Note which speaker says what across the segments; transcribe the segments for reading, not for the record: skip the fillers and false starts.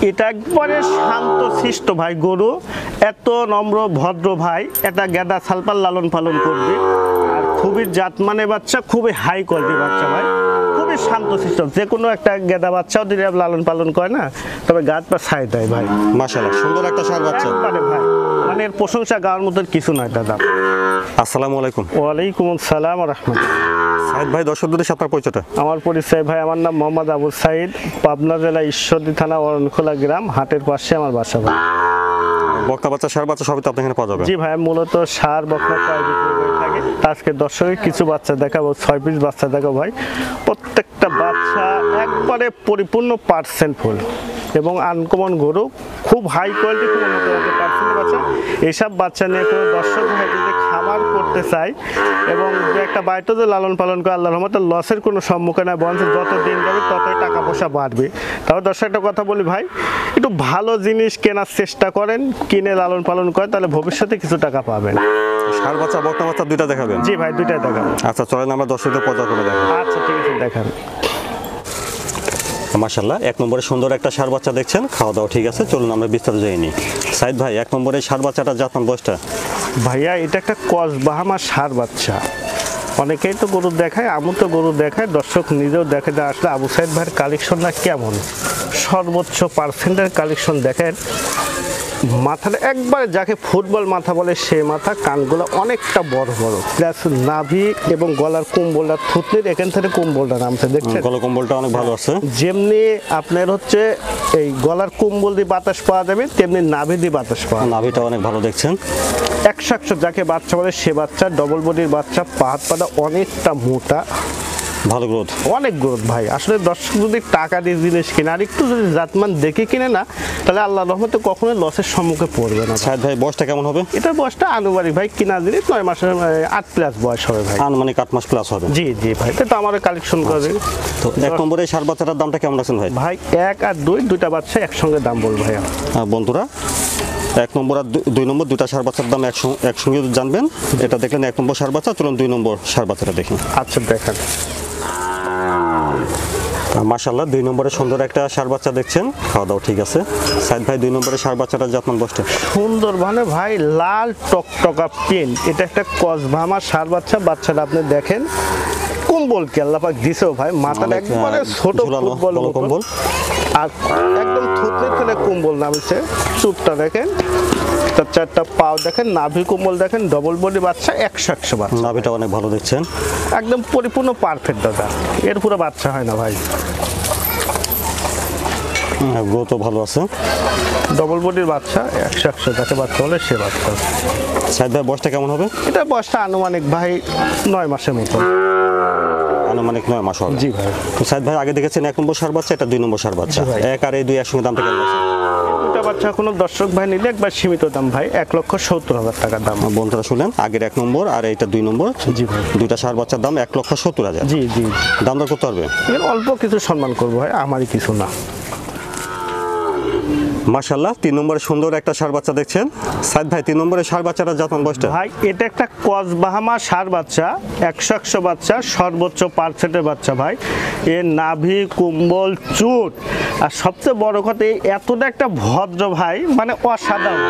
Speaker 1: এটা একবারে শান্ত শিষ্ট ভাই গরু, এত নম্র ভদ্র ভাই, এটা গেদা সালপাল লালন পালন করবে, আর খুবই জাতমানের বাচ্চা, খুবই হাই কোয়ালিটির বাচ্চা ভাই, খুবই শান্ত শিষ্ট। যে কোনো একটা গেদা বাচ্চাও দিলে লালন পালন করে না, তবে গাছ পা ছাই দেয় ভাই।
Speaker 2: মাশাআল্লাহ, সুন্দর একটা ষাঁড় বাচ্চা
Speaker 1: একবারে ভাই, মানে এর প্রশংসা গাওয়ার মতন কিছু নয় দাদা।
Speaker 2: আসসালামু আলাইকুম।
Speaker 1: ওয়ালাইকুম আসসালাম ওয়া রাহমাতুল্লাহ।
Speaker 2: সাইদ ভাই, দর্শকদের সাথে আপনার পরিচয়টা।
Speaker 1: আমার পরিচয় ভাই, আমার নাম মোহাম্মদ আবু সাইদ, পাবনা জেলা ঈশ্বরদী থানা অরণখোলা গ্রাম, হাটের পাশে আমার বাসা ভাই।
Speaker 2: বকনা বাচ্চা, ষাঁড় বাচ্চা সবই তো আপনার এখানে পাওয়া যাবে?
Speaker 1: জি ভাই, মূলত ষাঁড় বকনা প্রায় বিক্রি করে থাকি। আজকে দর্শকের কিছু বাচ্চা দেখাবো, 6 পিস বাচ্চা দেখাবো ভাই। প্রত্যেকটা বাচ্চা একবারে পরিপূর্ণ পার্সেন্ট ফুল এবং আনকমন গরু, খুব হাই কোয়ালিটি, খুব উন্নত পার্সেন্ট বাচ্চা। এইসব বাচ্চা নিয়ে কোনো দর্শক ভাই যদি খামার করতে চাই এবং যে একটা বাড়িতে যে লালন পালন করে, আল্লাহর রহমতে লসের কোনো সম্মুখীন হয়, বরঞ্চ যত দিন যাবে ততই টাকা পয়সা বাড়বে। তবে দর্শক একটা কথা বলি ভাই, একটু ভালো জিনিস কেনার চেষ্টা করেন, কিনে লালন পালন করেন, তাহলে ভবিষ্যতে কিছু টাকা পাবেন।
Speaker 2: ষাঁড় বাচ্চা, বকনা বাচ্চা দুইটা দেখাবেন?
Speaker 1: জি ভাই, দুইটাই দেখাবো।
Speaker 2: আচ্ছা চলেন আমরা দর্শকদের পর্যা করে দেখাবো।
Speaker 1: আচ্ছা ঠিক আছে, দেখান।
Speaker 2: মাশাআল্লাহ, 1 নম্বরে সুন্দর একটা ষাঁড় বাচ্চা দেখছেন, খাওয়া দাওয়া ঠিক আছে, চলুন আমরা বিস্তারিত জেনে নিই। সাইদ ভাই, 1 নম্বরে ষাঁড় বাচ্চাটা জাতমান বয়সটা?
Speaker 1: ভাইয়া এটা একটা কস বাহামা ষাঁড় বাচ্চা। অনেকেই তো গরু দেখায়, আমি তো গরু দেখায়, দর্শক নিজেও দেখে যে আসলে আবু সাইদ ভাইয়ের কালেকশনটা কেমন। সর্বোচ্চ পার্সেন্টের কালেকশন দেখেন, মাথাটা একবারে যাকে ফুটবল মাথা বলে সে মাথা, কানগুলো অনেকটা বড় বড়, প্লাস নাভি এবং গলার কম্বলটা, থুতনির এখান থেকে কম্বলটা নামছে দেখছেন,
Speaker 2: গলা কম্বলটা অনেক ভালো আছে।
Speaker 1: যেমনি আপনার হচ্ছে এই গলার কম্বল দিয়ে বাতাস পাওয়া যাবে, তেমনি নাভি দিয়ে বাতাস পাওয়া যাবে।
Speaker 2: নাভিটা অনেক ভালো দেখছেন।
Speaker 1: 100 যাকে বাচ্চা বলে সে বাচ্চা, ডবল বডির বাচ্চা, পাহাড় পাটা অনেকটা মোটা,
Speaker 2: ভালো গ্রোথ,
Speaker 1: অনেক গ্রোথ ভাই। আসলে দর্শক যদি টাকা দিয়ে জিনিস কিনে আর একটু যদি জাতমান দেখে কিনে না, তাহলে আল্লাহর রহমতে কখনোই লসের সম্মুখে পড়বে না।
Speaker 2: সাইদ ভাই, বয়সটা কেমন হবে?
Speaker 1: এটা বয়সটা আনুমানিক ভাই, কিনা দিলে 9 মাসের 8 প্লাস বয়স হবে ভাই।
Speaker 2: আনুমানিক 8 মাস প্লাস হবে।
Speaker 1: জি জি ভাই, এটা তো আমার কালেকশন করে।
Speaker 2: তো 1 নম্বরে ষাঁড় বাচ্চাটার দামটা কেমন রাখছেন ভাই?
Speaker 1: ভাই 1 আর 2 দুইটা বাচ্চা একসঙ্গে দাম বল ভাইয়া।
Speaker 2: বন্ধুরা, 1 নম্বর আর 2 নম্বর দুটা ষাঁড় বাচ্চার দাম একসঙ্গে জানবেন। এটা দেখলেন 1 নম্বর ষাঁড় বাচ্চা, চলুন 2 নম্বর ষাঁড় বাচ্চাটা দেখি।
Speaker 1: আচ্ছা দেখান।
Speaker 2: মাশাআল্লাহ, 2 নম্বরে সুন্দর একটা ষাঁড় বাচ্চা দেখছেন, খাওয়া দাওয়া ঠিক আছে। সাইদ ভাই, 2 নম্বরে ষাঁড় বাচ্চাটা জাতমান বয়সটা?
Speaker 1: সুন্দর মানে ভাই, লাল টকটকা পেন, এটা একটা কসভামা ষাঁড় বাচ্চা। বাচ্চাটা আপনি দেখেন, কম্বল কি আল্লাহ পাক দিছেও ভাই, মাথাটা একবারে ছোট ফুটবল কম্বল, আর একদম থুতনি থেকে কম্বল নামছে। চুপটা দেখেন, তার 4টা পাও দেখেন, নাভি কম্বল দেখেন, ডবল বডি বাচ্চা, 100 বাচ্চা।
Speaker 2: নাভিটা অনেক ভালো দেখছেন,
Speaker 1: একদম পরিপূর্ণ পারফেক্ট দাদা, এর পুরো বাচ্চা হয় না ভাই।
Speaker 2: গ্রোথও ভালো আছে।
Speaker 1: ডবল বডির বাচ্চা, 100 যাকে বাচ্চা বলে সে বাচ্চা।
Speaker 2: সাইদ ভাই, বয়সটা কেমন হবে?
Speaker 1: এটা বয়সটা আনুমানিক ভাই 9 মাসের মতো।
Speaker 2: আনুমানিক 9 মাস হবে।
Speaker 1: জি ভাই।
Speaker 2: তো সাইদ ভাই, আগে দেখেছেন 1 নম্বর ষাঁড় বাচ্চা, এটা 2 নম্বর ষাঁড় বাচ্চা।
Speaker 1: জি ভাই।
Speaker 2: 1 আর 2 একসঙ্গে দামটা কেমন আছে?
Speaker 1: দুটা বাচ্চা কোনো দর্শক ভাই নিলে একবার সীমিত দাম ভাই, 1,70,000 টাকার দাম।
Speaker 2: বন্ধুরা শুনলেন, আগের 1 নম্বর আর এইটা 2 নম্বর,
Speaker 1: জি ভাই।
Speaker 2: দুইটা ষাঁড় বাচ্চার দাম 1,70,000।
Speaker 1: জি জি,
Speaker 2: দাম দর করতে পারবে?
Speaker 1: এখানে অল্প কিছু সম্মান করবো ভাই, আমারই কিছু না।
Speaker 2: মাশাআল্লাহ, 3 নম্বরে সুন্দর একটা ষাঁড় বাচ্চা দেখছেন। সাইদ ভাই, 3 নম্বরে ষাঁড় বাচ্চাটা জাতমান বয়সটা?
Speaker 1: ভাই এটা একটা কসবাহামা ষাঁড় বাচ্চা, 100 বাচ্চা, সর্বোচ্চ পার্সেন্টের বাচ্চা ভাই। এর নাভি কম্বল চুট, আর সবচেয়ে বড় কথা এতটা একটা ভদ্র ভাই, মানে অসাধারণ,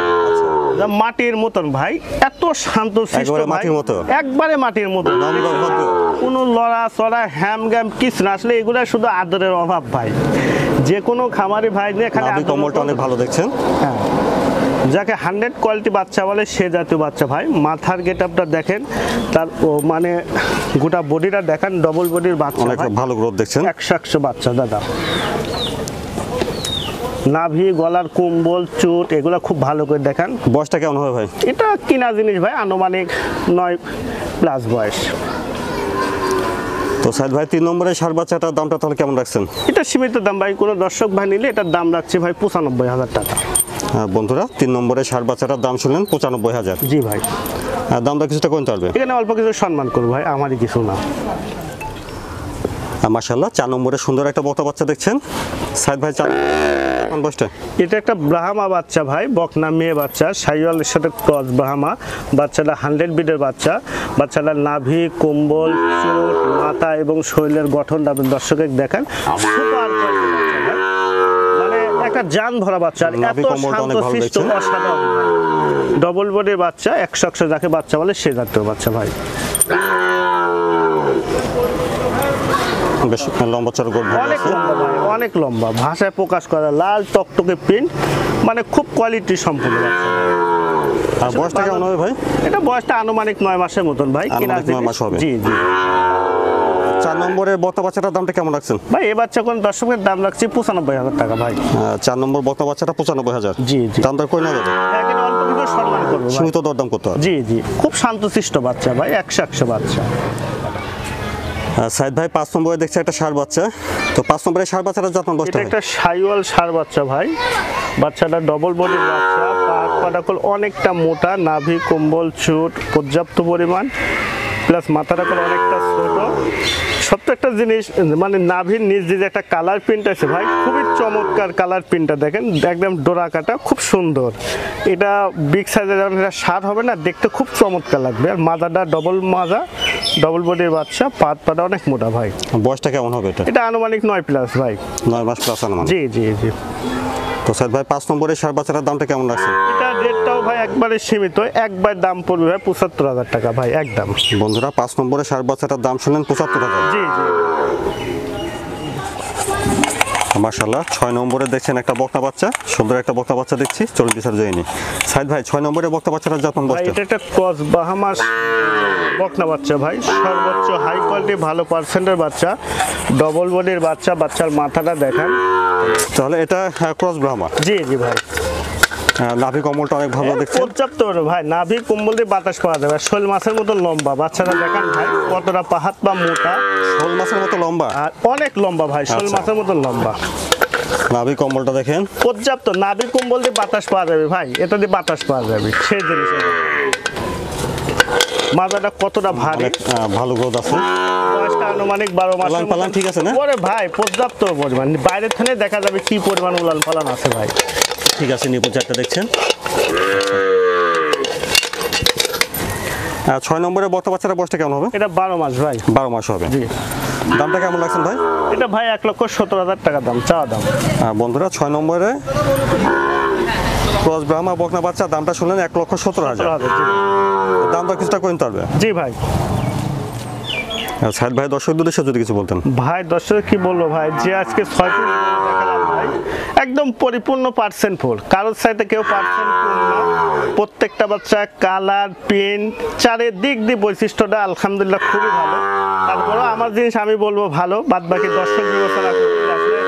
Speaker 1: যা মাটির মতন ভাই, এত শান্ত শিষ্ট
Speaker 2: একবারে
Speaker 1: ভাই,
Speaker 2: মাটির মতো?
Speaker 1: একবারে মাটির মতো, কোনো লড়া চড়া হ্যাম গ্যাম কিছু না। আসলে এগুলা শুধু আদরের অভাব ভাই, যে কোনো খামারি ভাই নিয়ে খালি
Speaker 2: নাভি কম্বলটা অনেক ভালো দেখছেন।
Speaker 1: হ্যাঁ, যাকে 100 কোয়ালিটি বাচ্চা বলে সে জাতীয় বাচ্চা ভাই। মাথার গেটআপটা দেখেন, তার মানে গোটা বডিটা দেখেন, ডবল বডির বাচ্চা,
Speaker 2: অনেক ভালো গ্রোথ দেখছেন।
Speaker 1: 100 বাচ্চা দাদা। নাভি, গলার কম্বল, চুট এগুলো খুব ভালো করে দেখান।
Speaker 2: বয়সটা কেমন হবে ভাই?
Speaker 1: এটা কিনা জিনিস ভাই, আনুমানিক 9 প্লাস বয়স।
Speaker 2: তো সাইদ ভাই, 3 নম্বরে ষাঁড় বাচ্চাটার দামটা তাহলে কেমন রাখছেন?
Speaker 1: এটা সীমিত দাম ভাই, কোনো দর্শক ভাই নিলে এটার দাম রাখছে ভাই 95,000 টাকা।
Speaker 2: বন্ধুরা, 3 নম্বরে ষাঁড় বাচ্চাটার দাম শুনলেন, 95,000।
Speaker 1: জি ভাই।
Speaker 2: দামটা কিছুটা কমতে পারবে?
Speaker 1: এখানে অল্প কিছু সম্মান করবো ভাই, আমারই কিছু না।
Speaker 2: মাশাআল্লাহ, 4 নম্বরে সুন্দর একটা বকনা বাচ্চা দেখছেন। সাইদ ভাই, 4 বয়সটা?
Speaker 1: এটা একটা ব্রাহ্মা বাচ্চা ভাই, বকনা মেয়ে বাচ্চা, সাইওয়ালের সাথে ক্রস ব্রাহ্মা। বাচ্চাটা 100 বিটের বাচ্চা। বাচ্চাটার নাভি, কম্বল, চোট, মাথা এবং শরীরের গঠন আপনি দর্শকের দেখেন, সুপার কোয়ালিটির বাচ্চা ভাই। মানে একটা জান ভরা বাচ্চা, আর
Speaker 2: নাভি
Speaker 1: এত
Speaker 2: কম্বলটা অনেক ভালো
Speaker 1: শান্তশিষ্ট
Speaker 2: দেখছেন।
Speaker 1: অসাধারণ। ডবল বডির বাচ্চা, 100 যাকে বাচ্চা বলে সে জাতীয় বাচ্চা ভাই।
Speaker 2: বেশ লম্বা চড় গোল ভালো
Speaker 1: অনেক
Speaker 2: আছে।
Speaker 1: লম্বা ভাই, অনেক লম্বা, ভাষায় প্রকাশ করা, লাল টকটকে প্রিন্ট, মানে খুব কোয়ালিটি সম্পূর্ণ বাচ্চা।
Speaker 2: আর বয়সটা কেমন হবে ভাই?
Speaker 1: এটা বয়সটা আনুমানিক 9 মাসের মতন ভাই। কিনা
Speaker 2: আনুমানিক 9 মাস হবে।
Speaker 1: জি জি
Speaker 2: 4 নম্বরের বক্তা বাচ্চাটার দামটা কেমন রাখছেন?
Speaker 1: ভাই, এই বাচ্চা কোন দর্শকের দাম রাখছি 95,000 টাকা ভাই।
Speaker 2: 4 নম্বর বক্তা বাচ্চাটা 95,000।
Speaker 1: জি জি
Speaker 2: দাম দর করে না যাবে?
Speaker 1: এখানে অল্প কিছু সম্মান করবো ভাই।
Speaker 2: সীমিত দরদাম করতে হবে।
Speaker 1: জি জি খুব শান্তশিষ্ট বাচ্চা ভাই, 100 বাচ্চা।
Speaker 2: সাইদ ভাই 5 নম্বরে দেখছি একটা ষাঁড় বাচ্চা। তো 5 নম্বরের ষাঁড় বাচ্চাটা যত্ন
Speaker 1: এটা
Speaker 2: বসতে
Speaker 1: একটা সাইওয়াল ষাঁড় বাচ্চা ভাই। বাচ্চাটা ডবল বডির বাচ্চা, পাটাকল অনেকটা মোটা, নাভি কম্বল চুট পর্যাপ্ত পরিমাণ, প্লাস মাথাটা করে অনেকটা ছোট। সত্য একটা জিনিস, মানে নাভির নিচ দিয়ে একটা কালার প্রিন্ট আছে ভাই, খুবই চমৎকার কালার প্রিন্টটা দেখেন, একদম ডোরা কাটা, খুব সুন্দর। এটা বিগ সাইজের যখন এটা ষাঁড় হবে না, দেখতে খুব চমৎকার লাগবে। আর মাজাটা ডবল মাজা, ডবল বডির বাচ্চা, পাটা অনেক মোটা ভাই।
Speaker 2: বয়সটা কেমন হবে এটা?
Speaker 1: এটা আনুমানিক 9+ ভাই।
Speaker 2: 9 মাস প্লাস আনুমানিক।
Speaker 1: জি জি জি
Speaker 2: তো সাইদ ভাই 5 নম্বরের ষাঁড় বাচ্চাটার দামটা কেমন রাখছেন?
Speaker 1: এটা রেটটাও ভাই একবারে সীমিত, একবার দাম পড়বে ভাই 75,000 টাকা ভাই, একদম।
Speaker 2: বন্ধুরা 5 নম্বরের ষাঁড় বাচ্চাটার দাম শুনলেন 75,000।
Speaker 1: জি জি
Speaker 2: মাশাআল্লাহ 6 নম্বরে দেখছেন একটা বকনা বাচ্চা, সুন্দর একটা বকনা বাচ্চা দেখছি। চলুন বিচার জেনে নিই। সাইদ ভাই 6 নম্বরের বকনা বাচ্চাটার যত্ন
Speaker 1: ভাই,
Speaker 2: বসতে?
Speaker 1: এটা একটা ক্রস বাহামাস বকনা বাচ্চা ভাই, সর্বোচ্চ হাই কোয়ালিটি ভালো পার্সেন্টের বাচ্চা, ডবল বডির বাচ্চা। বাচ্চার মাথাটা দেখান।
Speaker 2: তাহলে এটা ক্রস ব্রাহ্মা।
Speaker 1: জি জি ভাই,
Speaker 2: নাভি কমলটা অনেক ভালো দেখছেন।
Speaker 1: পর্যাপ্ত বড় ভাই, নাভি কম্বল দিয়ে বাতাস পাওয়া যাবে। আর শোল মাছের মতো লম্বা বাচ্চাটা দেখান ভাই, কতটা পাহাত বা মোটা,
Speaker 2: শোল মাছের মতো লম্বা।
Speaker 1: আর অনেক লম্বা ভাই, শোল
Speaker 2: আচ্ছা।
Speaker 1: মাছের মতো লম্বা।
Speaker 2: নাভি কমলটা দেখেন।
Speaker 1: পর্যাপ্ত নাভি কম্বল দিয়ে বাতাস পাওয়া যাবে ভাই, এটা দিয়ে বাতাস পাওয়া যাবে, সেই জিনিস। মাজাটা কতটা ভারী,
Speaker 2: অনেক ভালো গ্রোথ আছে।
Speaker 1: বয়সটা আনুমানিক 12 মাস।
Speaker 2: উলান পালান ঠিক আছে না?
Speaker 1: ওরে ভাই পর্যাপ্ত পরিমাণ, বাইরের থেকে দেখা যাবে কি পরিমাণ উলান পালান আছে ভাই।
Speaker 2: ঠিক আছে, নিপুণ চারটা দেখছেন। 6 নম্বরের বক্তা বাচ্চাটা বয়সটা কেমন হবে?
Speaker 1: এটা 12 মাস ভাই।
Speaker 2: 12 মাস হবে।
Speaker 1: জি
Speaker 2: দামটা কেমন লাগছেন ভাই?
Speaker 1: এটা ভাই 1,17,000 টাকা দাম, চাওয়া দাম।
Speaker 2: বন্ধুরা 6 নম্বরে ক্রস ব্রাহ্মা বকনা বাচ্চা, দামটা শুনলেন 1,17,000।
Speaker 1: 17,000, জি।
Speaker 2: দাম দর কিছুটা করে নিতে পারবে।
Speaker 1: জি ভাই।
Speaker 2: সাইদ ভাই দর্শকদের উদ্দেশ্যে যদি কিছু বলতেন।
Speaker 1: ভাই দর্শক কি বলবো ভাই, যে আজকে 6 পিস দেখালাম ভাই, একদম পরিপূর্ণ পার্সেন্ট ফুল, কারোর সাইডে কেউ পার্সেন্ট ফুল না। প্রত্যেকটা বাচ্চা কালার প্রিন্ট চারিদিক দিয়ে বৈশিষ্ট্যটা আলহামদুলিল্লাহ খুবই ভালো। তারপরেও আমার জিনিস আমি বলবো ভালো, বাদ বাকি দর্শক বিবেচনা করতে। আসলে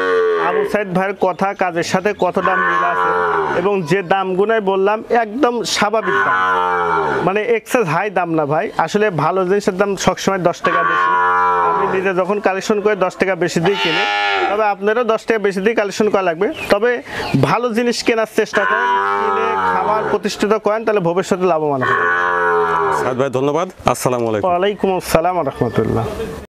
Speaker 1: আবু সাইদ ভাইয়ের কথা কাজের সাথে কতটা মিল আছে, এবং যে দামগুলোই বললাম একদম স্বাভাবিক দাম, মানে এক্সেস হাই দাম না ভাই। আসলে ভালো জিনিসের দাম সবসময় 10 টাকা বেশি। আমি নিজে যখন কালেকশন করে 10 টাকা বেশি দিয়ে কিনি, তবে আপনারও 10 টাকা বেশি দিয়ে কালেকশন করা লাগবে। তবে ভালো জিনিস কেনার চেষ্টা করেন, কিনে খাবার প্রতিষ্ঠিত করেন, তাহলে ভবিষ্যতে লাভবান হবে।
Speaker 2: সাইদ ভাই ধন্যবাদ। আসসালামু আলাইকুম।
Speaker 1: ওয়ালাইকুম আসসালাম রহমতুল্লাহ।